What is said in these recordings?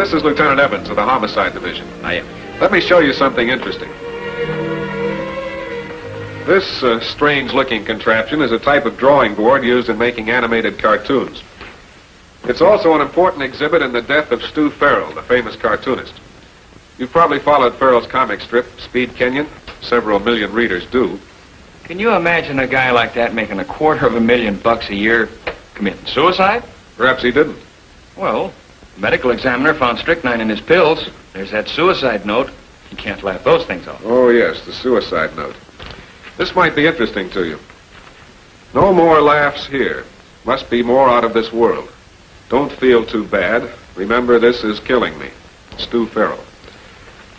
This is Lieutenant Evans of the Homicide Division. Hiya. Let me show you something interesting. This strange-looking contraption is a type of drawing board used in making animated cartoons. It's also an important exhibit in the death of Stu Farrell, the famous cartoonist. You've probably followed Farrell's comic strip, Speed Kenyon. Several million readers do. Can you imagine a guy like that making $250,000 a year committing suicide? Perhaps he didn't. Well, the medical examiner found strychnine in his pills. There's that suicide note. You can't laugh those things off. Oh, yes, the suicide note. This might be interesting to you. No more laughs here. Must be more out of this world. Don't feel too bad. Remember, this is killing me. Stu Farrell.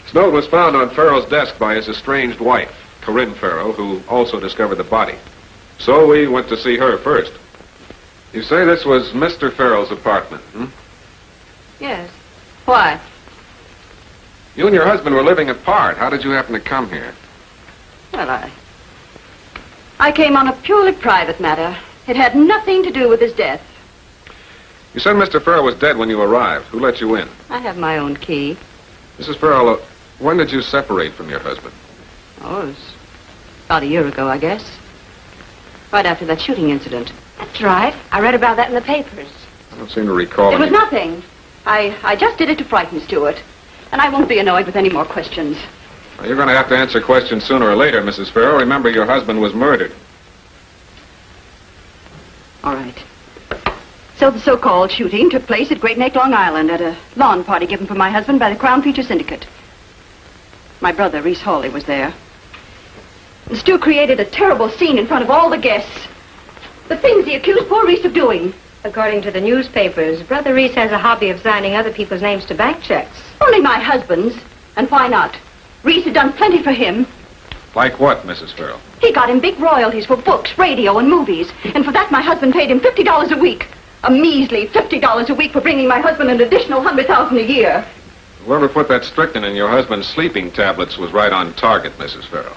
This note was found on Farrell's desk by his estranged wife, Corinne Farrell, who also discovered the body. So we went to see her first. You say this was Mr. Farrell's apartment, hmm? Yes. Why? You and your husband were living apart. How did you happen to come here? Well, I came on a purely private matter. It had nothing to do with his death. You said Mr. Farrell was dead when you arrived. Who let you in? I have my own key. Mrs. Farrell, when did you separate from your husband? Oh, it was about a year ago, I guess. Right after that shooting incident. That's right. I read about that in the papers. I don't seem to recall It was nothing. I just did it to frighten Stuart. And I won't be annoyed with any more questions. Well, you're going to have to answer questions sooner or later, Mrs. Farrell. Remember, your husband was murdered. All right. So the so-called shooting took place at Great Neck, Long Island, at a lawn party given for my husband by the Crown Feature Syndicate. My brother, Reese Hawley, was there. And Stu created a terrible scene in front of all the guests. The things he accused poor Reese of doing. According to the newspapers, Brother Reese has a hobby of signing other people's names to bank checks. Only my husband's. And why not? Reese had done plenty for him. Like what, Mrs. Farrell? He got him big royalties for books, radio, and movies. And for that, my husband paid him $50 a week. A measly $50 a week for bringing my husband an additional $100,000 a year. Whoever put that strychnine in your husband's sleeping tablets was right on target, Mrs. Farrell.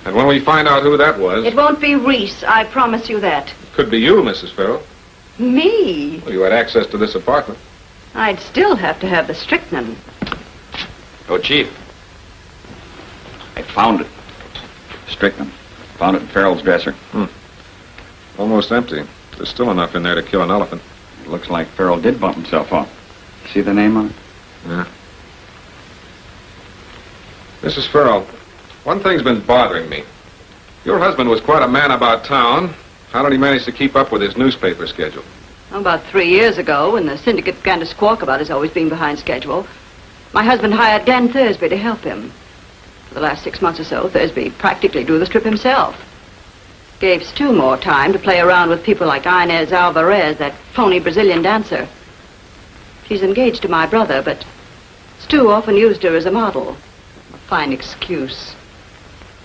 And when we find out who that was... It won't be Reese, I promise you that. Could be you, Mrs. Farrell. Me? Well, you had access to this apartment. I'd still have to have the strychnine. Oh, Chief. I found it. Strychnine. Found it in Farrell's dresser. Almost empty. There's still enough in there to kill an elephant. Looks like Farrell did bump himself off. See the name on it? Yeah. Mrs. Farrell, one thing's been bothering me. Your husband was quite a man about town. How did he manage to keep up with his newspaper schedule? About 3 years ago, when the syndicate began to squawk about his always being behind schedule, my husband hired Dan Thursby to help him. For the last 6 months or so, Thursby practically drew the strip himself. Gave Stu more time to play around with people like Inez Alvarez, that phony Brazilian dancer. She's engaged to my brother, but Stu often used her as a model. A fine excuse.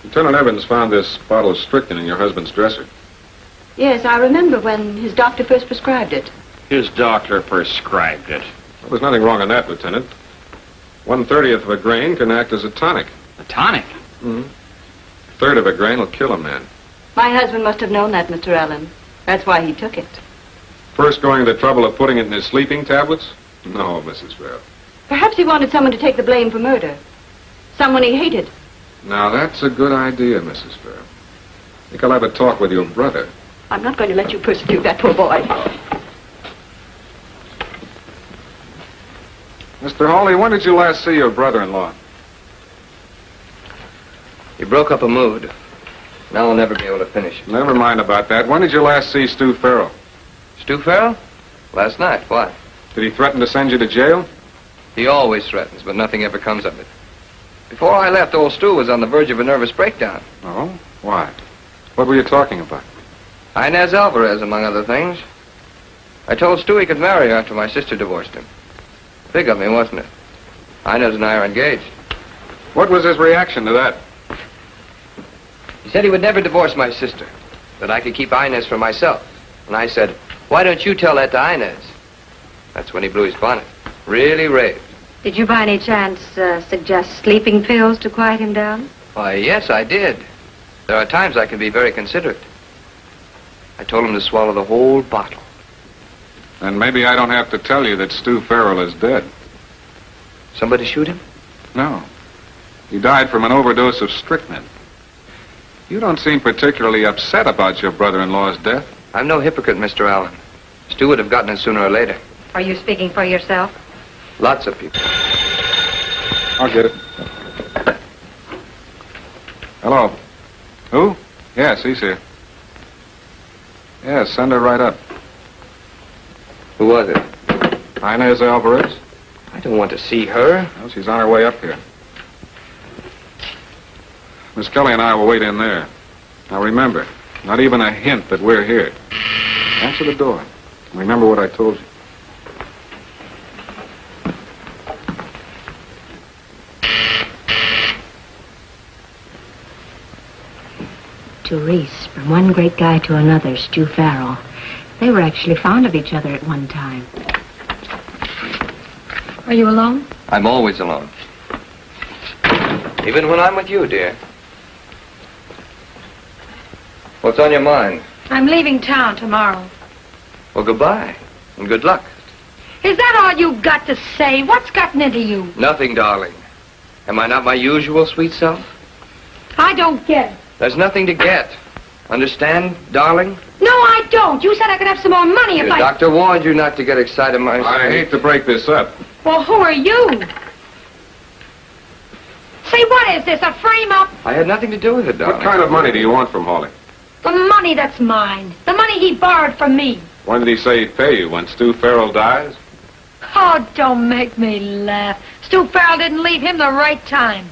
Lieutenant Evans found this bottle of strychnine in your husband's dresser. Yes, I remember when his doctor first prescribed it. His doctor prescribed it. Well, there's nothing wrong on that, Lieutenant. 1/30th of a grain can act as a tonic. A tonic? A third of a grain will kill a man. My husband must have known that, Mr. Allen. That's why he took it. First going to the trouble of putting it in his sleeping tablets? No, Mrs. Farrell. Perhaps he wanted someone to take the blame for murder. Someone he hated. Now, that's a good idea, Mrs. Farrell. I think I'll have a talk with your brother. I'm not going to let you persecute that poor boy. Mr. Hawley, when did you last see your brother-in-law? He broke up a mood. Now I'll never be able to finish it. Never mind about that. When did you last see Stu Farrell? Stu Farrell? Last night. Why? Did he threaten to send you to jail? He always threatens, but nothing ever comes of it. Before I left, old Stu was on the verge of a nervous breakdown. Oh? Why? What were you talking about? Inez Alvarez, among other things. I told Stu he could marry her after my sister divorced him. Big of me, wasn't it? Inez and I are engaged. What was his reaction to that? He said he would never divorce my sister, that I could keep Inez for myself. And I said, why don't you tell that to Inez? That's when he blew his bonnet. Really raved. Did you by any chance suggest sleeping pills to quiet him down? Why, yes, I did. There are times I can be very considerate. I told him to swallow the whole bottle. Then maybe I don't have to tell you that Stu Farrell is dead. Somebody shoot him? No. He died from an overdose of strychnine. You don't seem particularly upset about your brother-in-law's death. I'm no hypocrite, Mr. Allen. Stu would have gotten it sooner or later. Are you speaking for yourself? Lots of people. I'll get it. Hello. Who? Yes, he's here. Yes, send her right up. Who was it? Inez Alvarez? I don't want to see her. Well, she's on her way up here. Miss Kelly and I will wait in there. Now remember, not even a hint that we're here. Answer the door. Remember what I told you. To Reese, from one great guy to another, Stu Farrell. They were actually fond of each other at one time. Are you alone? I'm always alone. Even when I'm with you, dear. What's on your mind? I'm leaving town tomorrow. Well, goodbye. And good luck. Is that all you've got to say? What's gotten into you? Nothing, darling. Am I not my usual sweet self? I don't get it. There's nothing to get. Understand, darling? No, I don't. You said I could have some more money if Your doctor warned you not to get excited, my I hate to break this up. Well, who are you? Say, what is this, a frame-up? I had nothing to do with it, darling. What kind of money do you want from Hawley? The money that's mine. The money he borrowed from me. When did he say he'd pay you? When Stu Farrell dies? Oh, don't make me laugh. Stu Farrell didn't leave him the right time.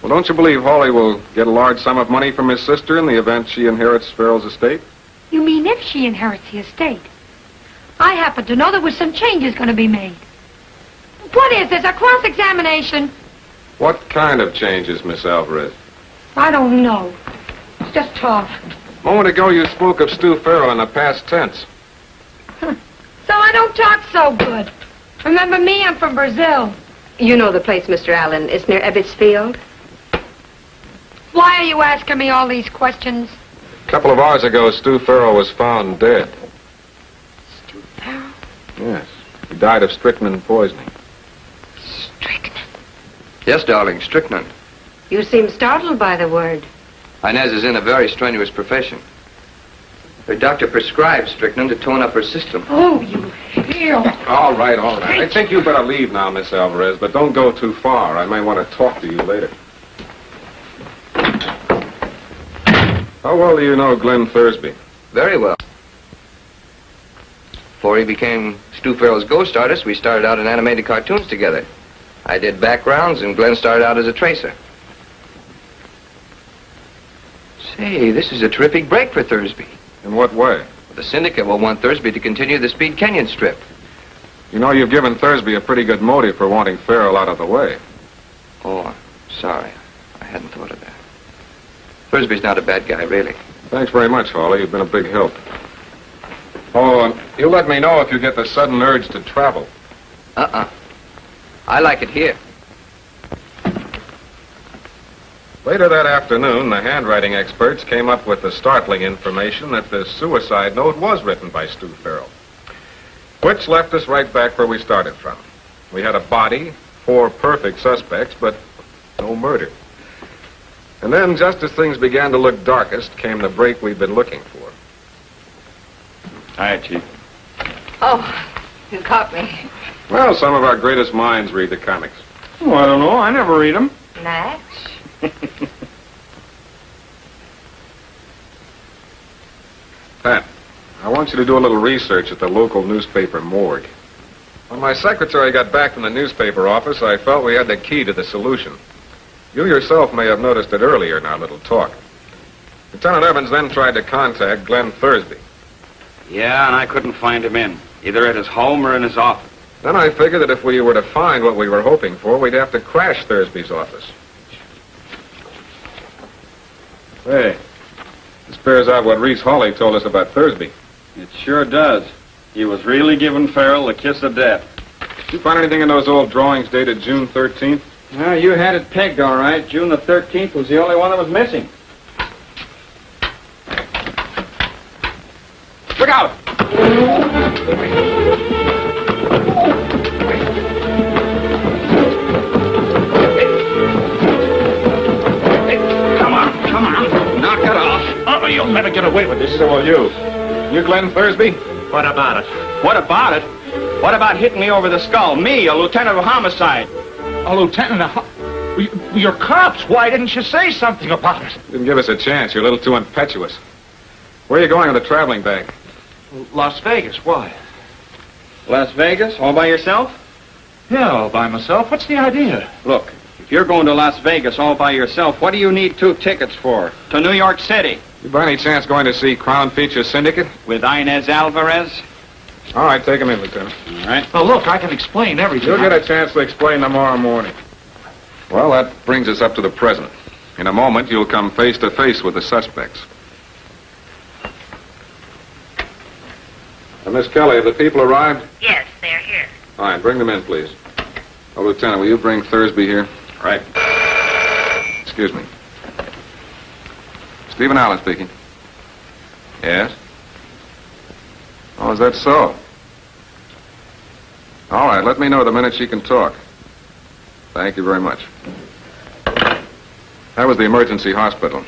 Well, don't you believe Hawley will get a large sum of money from his sister in the event she inherits Farrell's estate? You mean if she inherits the estate? I happen to know there was some changes going to be made. What is this, a cross-examination? What kind of changes, Miss Alvarez? I don't know. It's just talk. A moment ago, you spoke of Stu Farrell in the past tense. So I don't talk so good. Remember me? I'm from Brazil. You know the place, Mr. Allen. It's near Ebbets Field. Why are you asking me all these questions? A couple of hours ago, Stu Farrell was found dead. Stu Farrell? Yes. He died of strychnine poisoning. Strychnine. Yes, darling, strychnine. You seem startled by the word. Inez is in a very strenuous profession. Her doctor prescribed strychnine to tone up her system. Oh, you hero. All right, all right. I think you better leave now, Miss Alvarez, but don't go too far. I may want to talk to you later. How well do you know Glenn Thursby? Very well. Before he became Stu Farrell's ghost artist, we started out in animated cartoons together. I did backgrounds, and Glenn started out as a tracer. Say, this is a terrific break for Thursby. In what way? The syndicate will want Thursby to continue the Speed Canyon strip. You know, you've given Thursby a pretty good motive for wanting Farrell out of the way. Oh, sorry. I hadn't thought of that. Thursby's not a bad guy, really. Thanks very much, Hawley. You've been a big help. Oh, you let me know if you get the sudden urge to travel. I like it here. Later that afternoon, the handwriting experts came up with the startling information that the suicide note was written by Stu Farrell, which left us right back where we started from. We had a body, 4 perfect suspects, but no murder. And then, just as things began to look darkest, came the break we'd been looking for. Hi, Chief. Oh, you caught me. Well, some of our greatest minds read the comics. Oh, I don't know. I never read them. Natch? Pat, I want you to do a little research at the local newspaper morgue. When my secretary got back from the newspaper office, I felt we had the key to the solution. You yourself may have noticed it earlier in our little talk. Lieutenant Evans then tried to contact Glenn Thursby. Yeah, and I couldn't find him either at his home or in his office. Then I figured that if we were to find what we were hoping for, we'd have to crash Thursby's office. Hey, this bears out what Reese Hawley told us about Thursby. It sure does. He was really giving Farrell the kiss of death. Did you find anything in those old drawings dated June 13th? Well, you had it pegged all right. June the 13th was the only one that was missing. Look out! Come on. Knock it off. Oh, you'll never get away with this. So will you. You Glenn Thursby? What about it? What about it? What about hitting me over the skull? Me, a lieutenant of homicide. A lieutenant of... You're cops. Why didn't you say something about it? Didn't give us a chance. You're a little too impetuous. Where are you going with the traveling bag? Las Vegas. Why? Las Vegas? All by yourself? Yeah, all by myself. What's the idea? Look, if you're going to Las Vegas all by yourself, what do you need 2 tickets for? To New York City? You by any chance going to see Crown Feature Syndicate? With Inez Alvarez? All right, take him in, Lieutenant. All right. Oh, look, I can explain everything. You'll get a chance to explain tomorrow morning. Well, that brings us up to the present. In a moment, you'll come face to face with the suspects. Miss Kelly, have the people arrived? Yes, they're here. All right, bring them in, please. Oh, Lieutenant, will you bring Thursby here? Right. Excuse me. Stephen Allen speaking. Yes? Oh, is that so? All right, let me know the minute she can talk. Thank you very much. That was the emergency hospital.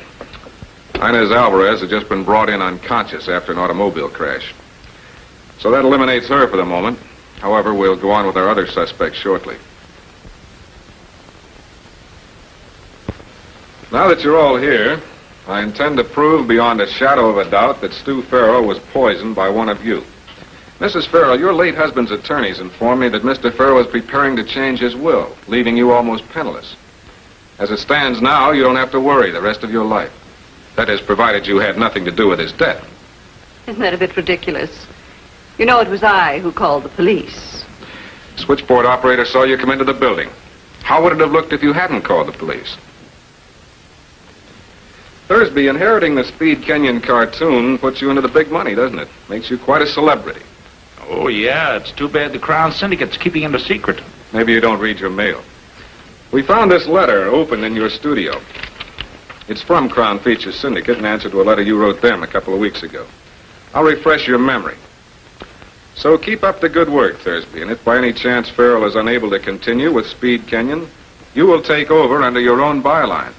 Inez Alvarez has just been brought in unconscious after an automobile crash. So that eliminates her for the moment. However, we'll go on with our other suspects shortly. Now that you're all here, I intend to prove beyond a shadow of a doubt that Stu Farrell was poisoned by one of you. Mrs. Farrell, your late husband's attorneys informed me that Mr. Farrell was preparing to change his will, leaving you almost penniless. As it stands now, you don't have to worry the rest of your life. That is, provided you had nothing to do with his death. Isn't that a bit ridiculous? You know, it was I who called the police. Switchboard operator saw you come into the building. How would it have looked if you hadn't called the police? Thursby, inheriting the Speed Kenyon cartoon puts you into the big money, doesn't it? Makes you quite a celebrity. Oh, yeah, it's too bad the Crown Syndicate's keeping it a secret. Maybe you don't read your mail. We found this letter open in your studio. It's from Crown Feature Syndicate in answer to a letter you wrote them a couple of weeks ago. I'll refresh your memory. So keep up the good work, Thursby, and if by any chance Farrell is unable to continue with Speed Kenyon, you will take over under your own byline.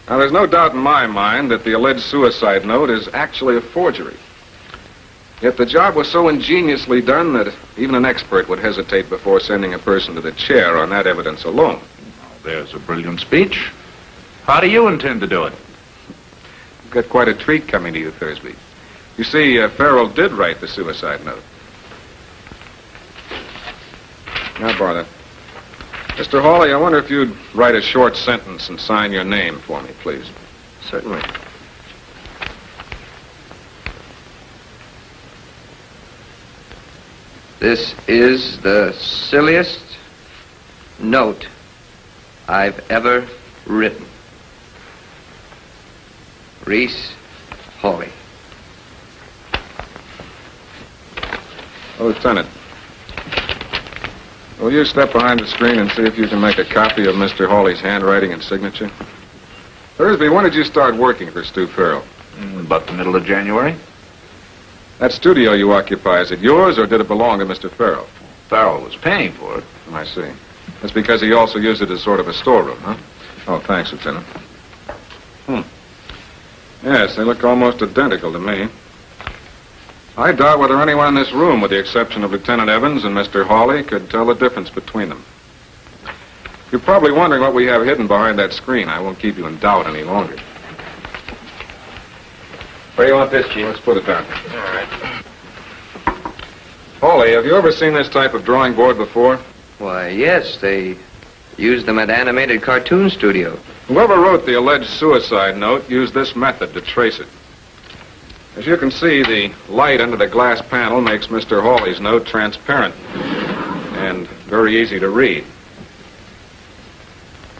Now, there's no doubt in my mind that the alleged suicide note is actually a forgery. Yet the job was so ingeniously done that even an expert would hesitate before sending a person to the chair on that evidence alone. There's a brilliant speech. How do you intend to do it? You've got quite a treat coming to you, Thursby. You see, Farrell did write the suicide note. Now, Barnett. Mr. Hawley, I wonder if you'd write a short sentence and sign your name for me, please. Certainly. This is the silliest note I've ever written. Reese Hawley. Oh, Lieutenant, will you step behind the screen and see if you can make a copy of Mr. Hawley's handwriting and signature? Thursby, when did you start working for Stu Farrell? About the middle of January. That studio you occupy, is it yours or did it belong to Mr. Farrell? Farrell was paying for it. I see. That's because he also used it as sort of a storeroom, huh? Oh, thanks, Lieutenant. Yes, they look almost identical to me. I doubt whether anyone in this room, with the exception of Lieutenant Evans and Mr. Hawley, could tell the difference between them. You're probably wondering what we have hidden behind that screen. I won't keep you in doubt any longer. Where do you want this, Chief? Let's put it down. All right. Hawley, have you ever seen this type of drawing board before? Why, yes, they used them at Animated Cartoon Studio. Whoever wrote the alleged suicide note used this method to trace it. As you can see, the light under the glass panel makes Mr. Hawley's note transparent and very easy to read.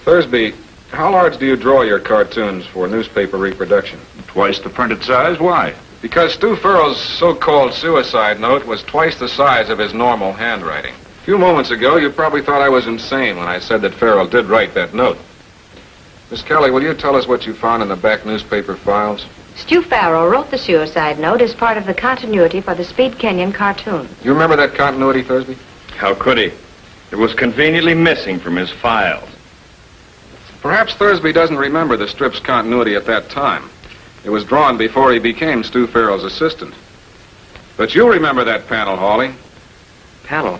Thursby, how large do you draw your cartoons for newspaper reproduction? Twice the printed size. Why? Because Stu Farrell's so-called suicide note was twice the size of his normal handwriting. A few moments ago, you probably thought I was insane when I said that Farrell did write that note. Miss Kelly, will you tell us what you found in the back newspaper files? Stu Farrell wrote the suicide note as part of the continuity for the Speed Kenyon cartoon. You remember that continuity, Thursby? How could he? It was conveniently missing from his files. Perhaps Thursby doesn't remember the strip's continuity at that time. It was drawn before he became Stu Farrell's assistant. But you remember that panel, Hawley. Panel?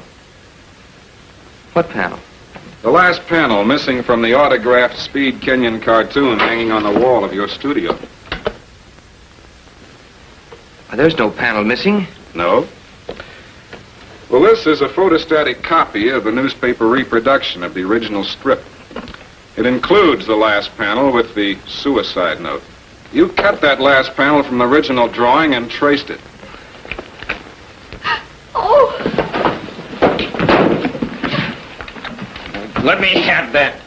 What panel? The last panel missing from the autographed Speed Kenyon cartoon hanging on the wall of your studio. There's no panel missing. No? Well, this is a photostatic copy of the newspaper reproduction of the original strip. It includes the last panel with the suicide note. You cut that last panel from the original drawing and traced it. Oh! Let me have that.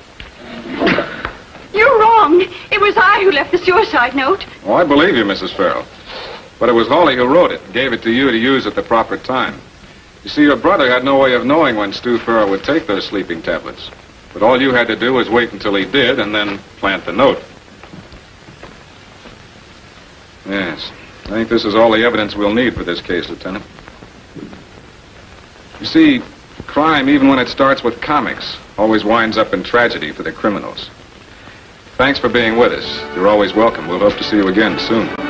You're wrong. It was I who left the suicide note. Oh, I believe you, Mrs. Farrell. But it was Hawley who wrote it, gave it to you to use at the proper time. You see, your brother had no way of knowing when Stu Farrell would take those sleeping tablets. But all you had to do was wait until he did and then plant the note. Yes. I think this is all the evidence we'll need for this case, Lieutenant. You see, crime, even when it starts with comics, always winds up in tragedy for the criminals. Thanks for being with us. You're always welcome. We'll hope to see you again soon.